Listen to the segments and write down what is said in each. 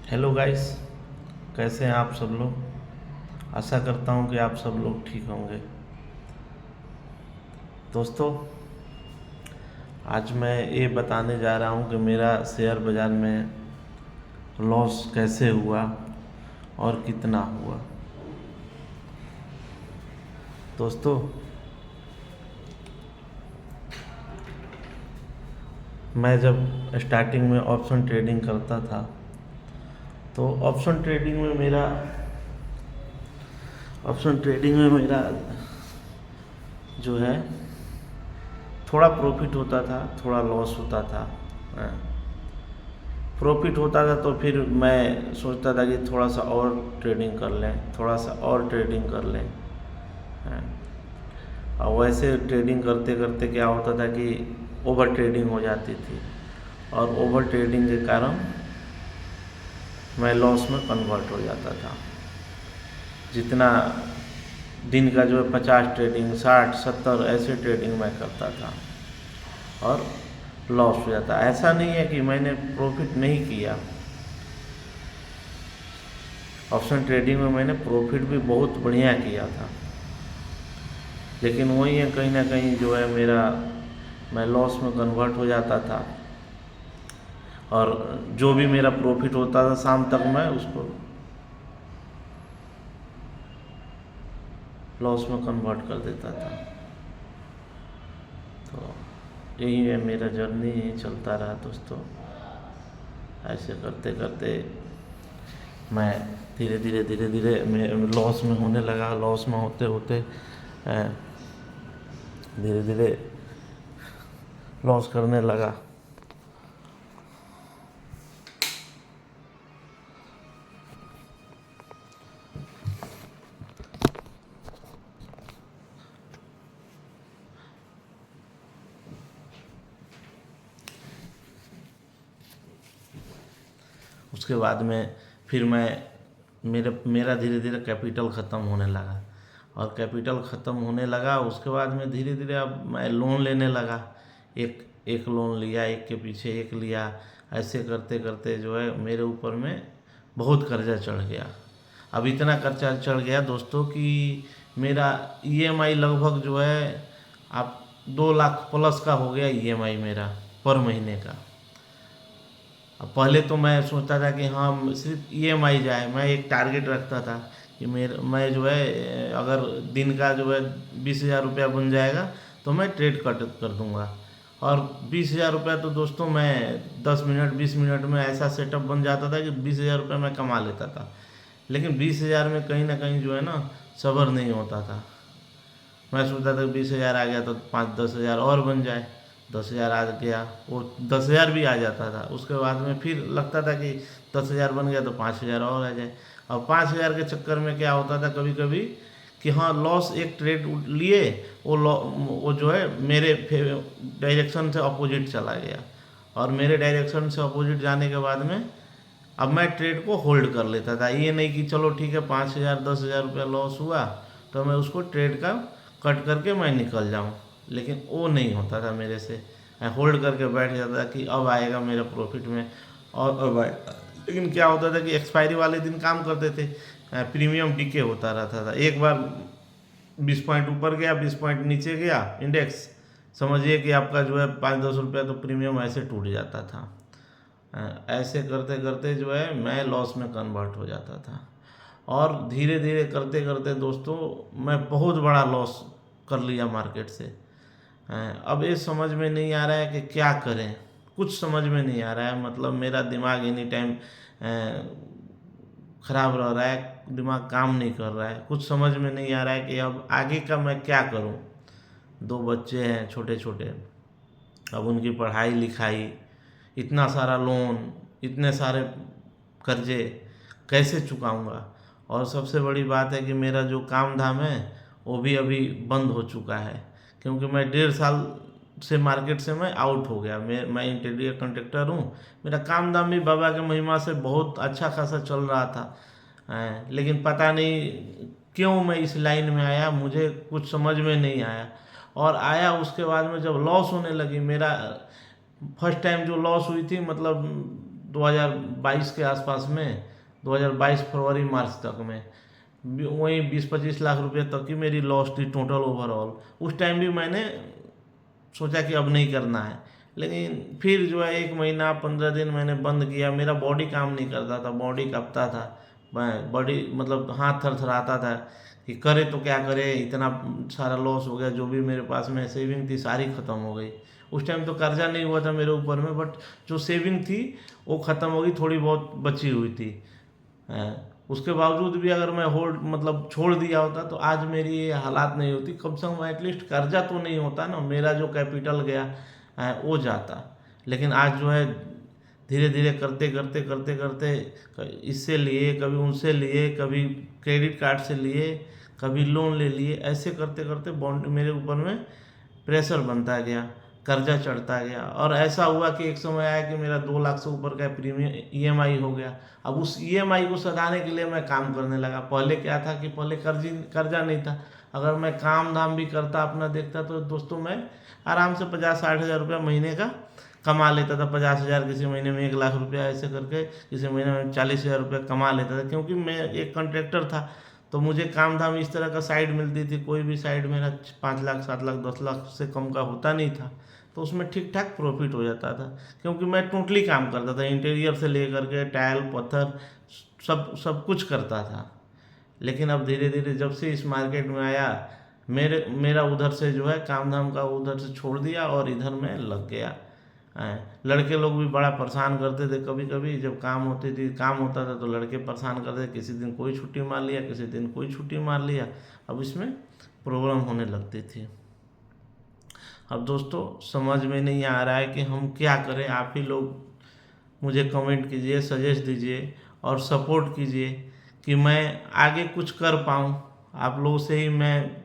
Hello guys, कैसे हैं आप सब लोग। आशा करता हूं कि आप सब लोग ठीक होंगे। दोस्तों, आज मैं ये बताने जा रहा हूं कि मेरा शेयर बाज़ार में लॉस कैसे हुआ और कितना हुआ। दोस्तों, मैं जब स्टार्टिंग में ऑप्शन ट्रेडिंग करता था तो ऑप्शन ट्रेडिंग में मेरा जो है थोड़ा प्रॉफिट होता था, थोड़ा लॉस होता था। प्रॉफिट होता था तो फिर मैं सोचता था कि थोड़ा सा और ट्रेडिंग कर लें, थोड़ा सा और ट्रेडिंग कर लें। हाँ। और वैसे ट्रेडिंग करते करते क्या होता था कि ओवर ट्रेडिंग हो जाती थी, और ओवर ट्रेडिंग के कारण मैं लॉस में कन्वर्ट हो जाता था। जितना दिन का जो है 50 ट्रेडिंग, 60, 70 ऐसे ट्रेडिंग मैं करता था और लॉस हो जाता। ऐसा नहीं है कि मैंने प्रॉफिट नहीं किया, ऑप्शन ट्रेडिंग में मैंने प्रॉफिट भी बहुत बढ़िया किया था, लेकिन वही है कहीं ना कहीं जो है मेरा मैं लॉस में कन्वर्ट हो जाता था, और जो भी मेरा प्रॉफिट होता था शाम तक मैं उसको लॉस में कन्वर्ट कर देता था। तो यही है मेरा जर्नी, यही चलता रहा दोस्तों। ऐसे करते करते मैं धीरे धीरे मैं लॉस में होने लगा। लॉस में होते होते धीरे धीरे लॉस करने लगा। उसके बाद में फिर मेरा धीरे धीरे कैपिटल ख़त्म होने लगा, और कैपिटल ख़त्म होने लगा। उसके बाद में धीरे धीरे अब मैं लोन लेने लगा। एक एक लोन लिया, एक के पीछे एक लिया। ऐसे करते करते जो है मेरे ऊपर में बहुत कर्जा चढ़ गया। अब इतना कर्जा चढ़ गया दोस्तों कि मेरा ईएमआई लगभग जो है आप 2 लाख प्लस का हो गया ईएमआई मेरा पर महीने का। अब पहले तो मैं सोचता था कि हाँ सिर्फ ईएमआई जाए, मैं एक टारगेट रखता था कि मैं जो है अगर दिन का जो है 20,000 रुपया बन जाएगा तो मैं ट्रेड कट कर दूंगा। और 20,000 रुपया तो दोस्तों मैं 10 मिनट 20 मिनट में ऐसा सेटअप बन जाता था कि 20,000 रुपया मैं कमा लेता था। लेकिन 20,000 में कहीं ना कहीं जो है ना सब्र नहीं होता था। मैं सोचता था 20,000 आ गया तो 5-10 हज़ार और बन जाए। 10,000 आ गया, वो 10,000 भी आ जाता था। उसके बाद में फिर लगता था कि 10,000 बन गया तो 5,000 और आ जाए। और 5,000 के चक्कर में क्या होता था कभी कभी कि हाँ लॉस एक ट्रेड लिए, वो जो है मेरे डायरेक्शन से अपोजिट चला गया। और मेरे डायरेक्शन से अपोजिट जाने के बाद में अब मैं ट्रेड को होल्ड कर लेता था। ये नहीं कि चलो ठीक है 5,000 10,000 रुपया लॉस हुआ तो मैं उसको ट्रेड का कट करके मैं निकल जाऊं, लेकिन वो नहीं होता था मेरे से। मैं होल्ड करके बैठ जाता था कि अब आएगा मेरा प्रॉफिट में, और अब आएगा। लेकिन क्या होता था कि एक्सपायरी वाले दिन काम करते थे, प्रीमियम डीके होता रहता था। एक बार 20 पॉइंट ऊपर गया, 20 पॉइंट नीचे गया इंडेक्स, समझिए कि आपका जो है 5-10 रुपया तो प्रीमियम ऐसे टूट जाता था। ऐसे करते करते जो है मैं लॉस में कन्वर्ट हो जाता था। और धीरे धीरे करते करते दोस्तों मैं बहुत बड़ा लॉस कर लिया मार्केट से। अब ये समझ में नहीं आ रहा है कि क्या करें, कुछ समझ में नहीं आ रहा है। मतलब मेरा दिमाग एनी टाइम ख़राब रह रहा है, दिमाग काम नहीं कर रहा है। कुछ समझ में नहीं आ रहा है कि अब आगे का मैं क्या करूं। 2 बच्चे हैं छोटे छोटे, अब उनकी पढ़ाई लिखाई, इतना सारा लोन, इतने सारे कर्जे कैसे चुकाऊंगा। और सबसे बड़ी बात है कि मेरा जो काम धाम है वो भी अभी बंद हो चुका है, क्योंकि मैं 1.5 साल से मार्केट से मैं आउट हो गया। मैं इंटीरियर कॉन्ट्रैक्टर हूँ। मेरा काम धाम भी बाबा के महिमा से बहुत अच्छा खासा चल रहा था। लेकिन पता नहीं क्यों मैं इस लाइन में आया, मुझे कुछ समझ में नहीं आया। और आया उसके बाद में जब लॉस होने लगी, मेरा फर्स्ट टाइम जो लॉस हुई थी, मतलब 2022 के आसपास में, 2022 फरवरी मार्च तक में वही 20-25 लाख रुपए तक की मेरी लॉस थी टोटल ओवरऑल। उस टाइम भी मैंने सोचा कि अब नहीं करना है, लेकिन फिर जो है 1 महीना 15 दिन मैंने बंद किया। मेरा बॉडी काम नहीं करता था, बॉडी कांपता था, मैं बॉडी मतलब हाथ थरथराता था कि करे तो क्या करे, इतना सारा लॉस हो गया। जो भी मेरे पास में सेविंग थी सारी ख़त्म हो गई। उस टाइम तो कर्जा नहीं हुआ था मेरे ऊपर में, बट जो सेविंग थी वो ख़त्म हो गई, थोड़ी बहुत बची हुई थी। उसके बावजूद भी अगर मैं होल्ड मतलब छोड़ दिया होता तो आज मेरी ये हालात नहीं होती। कम से कम एटलीस्ट कर्जा तो नहीं होता ना, मेरा जो कैपिटल गया वो जाता। लेकिन आज जो है धीरे धीरे करते करते करते करते इससे लिए, कभी उनसे लिए, कभी क्रेडिट कार्ड से लिए, कभी लोन ले लिए, ऐसे करते करते बॉन्ड मेरे ऊपर में प्रेशर बनता गया, कर्जा चढ़ता गया। और ऐसा हुआ कि एक समय आया कि मेरा 2 लाख से ऊपर का प्रीमियम ईएमआई हो गया। अब उस ईएमआई को सधाने के लिए मैं काम करने लगा। पहले क्या था कि पहले कर्जा नहीं था। अगर मैं काम धाम भी करता, अपना देखता, तो दोस्तों मैं आराम से 50-60 हज़ार रुपया महीने का कमा लेता था। 50,000 किसी महीने में, 1 लाख रुपया ऐसे करके किसी महीने में 40,000 रुपया कमा लेता था। क्योंकि मैं एक कॉन्ट्रैक्टर था तो मुझे काम धाम इस तरह का साइड मिलती थी। कोई भी साइड मेरा 5 लाख 7 लाख 10 लाख से कम का होता नहीं था, तो उसमें ठीक ठाक प्रॉफिट हो जाता था। क्योंकि मैं टोटली काम करता था, इंटीरियर से लेकर के टाइल पत्थर सब कुछ करता था। लेकिन अब धीरे धीरे जब से इस मार्केट में आया, मेरा उधर से जो है काम धाम का उधर से छोड़ दिया और इधर में लग गया। लड़के लोग भी बड़ा परेशान करते थे। कभी कभी जब काम होता था तो लड़के परेशान करते थे, किसी दिन कोई छुट्टी मार लिया, किसी दिन कोई छुट्टी मार लिया। अब इसमें प्रॉब्लम होने लगती थी। अब दोस्तों समझ में नहीं आ रहा है कि हम क्या करें। आप ही लोग मुझे कमेंट कीजिए, सजेस्ट दीजिए और सपोर्ट कीजिए कि मैं आगे कुछ कर पाऊँ। आप लोगों से ही मैं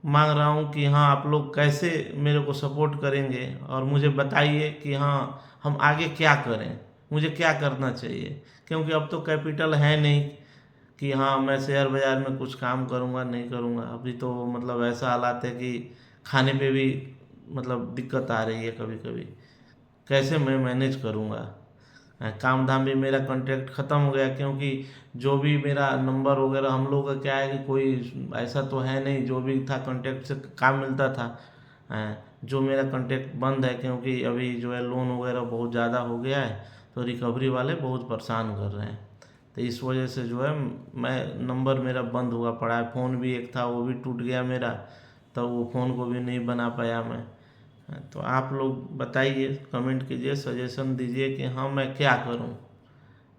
मांग रहा हूँ कि हाँ, आप लोग कैसे मेरे को सपोर्ट करेंगे और मुझे बताइए कि हाँ हम आगे क्या करें, मुझे क्या करना चाहिए। क्योंकि अब तो कैपिटल है नहीं कि हाँ मैं शेयर बाज़ार में कुछ काम करूँगा, नहीं करूँगा। अभी तो मतलब ऐसा हालात है कि खाने पे भी मतलब दिक्कत आ रही है कभी कभी। कैसे मैं मैनेज करूँगा। काम धाम भी मेरा कॉन्ट्रैक्ट ख़त्म हो गया, क्योंकि जो भी मेरा नंबर वगैरह, हम लोग का क्या है कि कोई ऐसा तो है नहीं, जो भी था कॉन्ट्रैक्ट से काम मिलता था। जो मेरा कॉन्ट्रैक्ट बंद है, क्योंकि अभी जो है लोन वगैरह बहुत ज़्यादा हो गया है, तो रिकवरी वाले बहुत परेशान कर रहे हैं। तो इस वजह से जो है मैं नंबर मेरा बंद हुआ पड़ा है। फ़ोन भी एक था वो भी टूट गया मेरा, तो वो फ़ोन को भी नहीं बना पाया मैं। तो आप लोग बताइए, कमेंट कीजिए, सजेशन दीजिए कि हाँ मैं क्या करूं।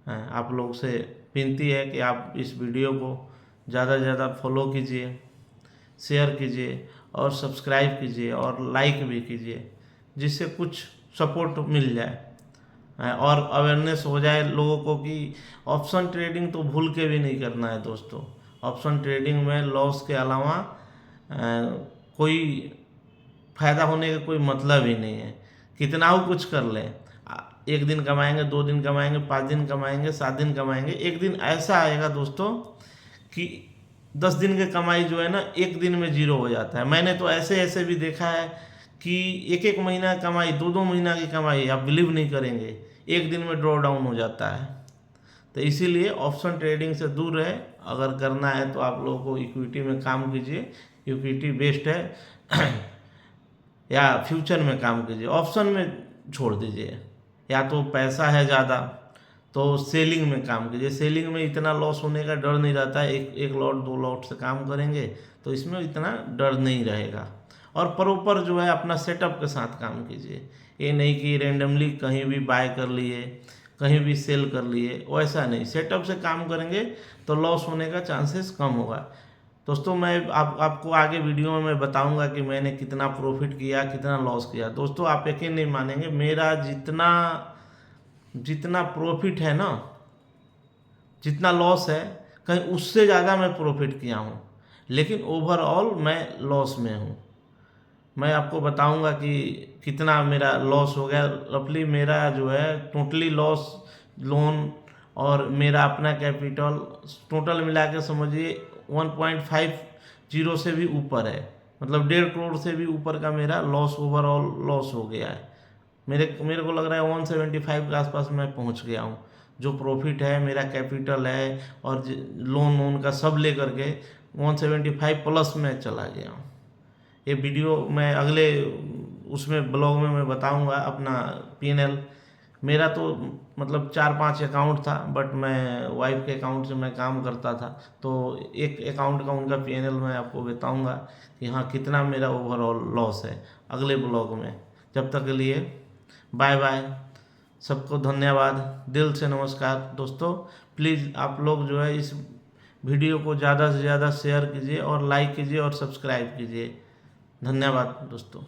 आप लोग से विनती है कि आप इस वीडियो को ज़्यादा से ज़्यादा फॉलो कीजिए, शेयर कीजिए और सब्सक्राइब कीजिए और लाइक भी कीजिए, जिससे कुछ सपोर्ट मिल जाए और अवेयरनेस हो जाए लोगों को कि ऑप्शन ट्रेडिंग तो भूल के भी नहीं करना है दोस्तों। ऑप्शन ट्रेडिंग में लॉस के अलावा कोई फायदा होने का कोई मतलब ही नहीं है। कितना हो कुछ कर लें, 1 दिन कमाएंगे, 2 दिन कमाएंगे, 5 दिन कमाएंगे, 7 दिन कमाएंगे। एक दिन ऐसा आएगा दोस्तों कि 10 दिन की कमाई जो है ना 1 दिन में जीरो हो जाता है। मैंने तो ऐसे ऐसे भी देखा है कि 1-1 महीना की कमाई, 2-2 महीना की कमाई, आप बिलीव नहीं करेंगे, 1 दिन में ड्रॉ डाउन हो जाता है। तो इसीलिए ऑप्शन ट्रेडिंग से दूर रहे। अगर करना है तो आप लोगों को इक्विटी में काम कीजिए, इक्विटी बेस्ट है या फ्यूचर में काम कीजिए, ऑप्शन में छोड़ दीजिए। या तो पैसा है ज़्यादा तो सेलिंग में काम कीजिए। सेलिंग में इतना लॉस होने का डर नहीं रहता है। एक लॉट 2 लॉट से काम करेंगे तो इसमें इतना डर नहीं रहेगा। और प्रॉपर जो है अपना सेटअप के साथ काम कीजिए। ये नहीं कि रेंडमली कहीं भी बाय कर लिए, कहीं भी सेल कर लिए, वैसा नहीं। सेटअप से काम करेंगे तो लॉस होने का चांसेस कम होगा। दोस्तों मैं आपको आगे वीडियो में मैं बताऊंगा कि मैंने कितना प्रॉफिट किया, कितना लॉस किया। दोस्तों आप यकीन नहीं मानेंगे, मेरा जितना प्रॉफिट है ना, जितना लॉस है, कहीं उससे ज़्यादा मैं प्रॉफिट किया हूँ। लेकिन ओवरऑल मैं लॉस में हूँ। मैं आपको बताऊंगा कि कितना मेरा लॉस हो गया। रफली मेरा जो है टोटली लॉस, लोन और मेरा अपना कैपिटल टोटल मिला के समझिए 1.50 से भी ऊपर है। मतलब 1.5 करोड़ से भी ऊपर का मेरा लॉस, ओवरऑल लॉस हो गया है मेरे को लग रहा है 175 के आसपास मैं पहुंच गया हूँ। जो प्रॉफिट है, मेरा कैपिटल है और लोन वोन का सब लेकर के 175 प्लस में चला गया हूँ। ये वीडियो मैं अगले उसमें ब्लॉग में मैं बताऊंगा अपना P&L। मेरा तो मतलब 4-5 अकाउंट था, बट मैं वाइफ के अकाउंट से मैं काम करता था, तो एक अकाउंट का उनका P&L मैं आपको बताऊंगा कि हाँ कितना मेरा ओवरऑल लॉस है अगले ब्लॉग में। जब तक के लिए बाय बाय, सबको धन्यवाद, दिल से नमस्कार दोस्तों। प्लीज़ आप लोग जो है इस वीडियो को ज़्यादा से ज़्यादा शेयर कीजिए और लाइक कीजिए और सब्सक्राइब कीजिए। धन्यवाद दोस्तों।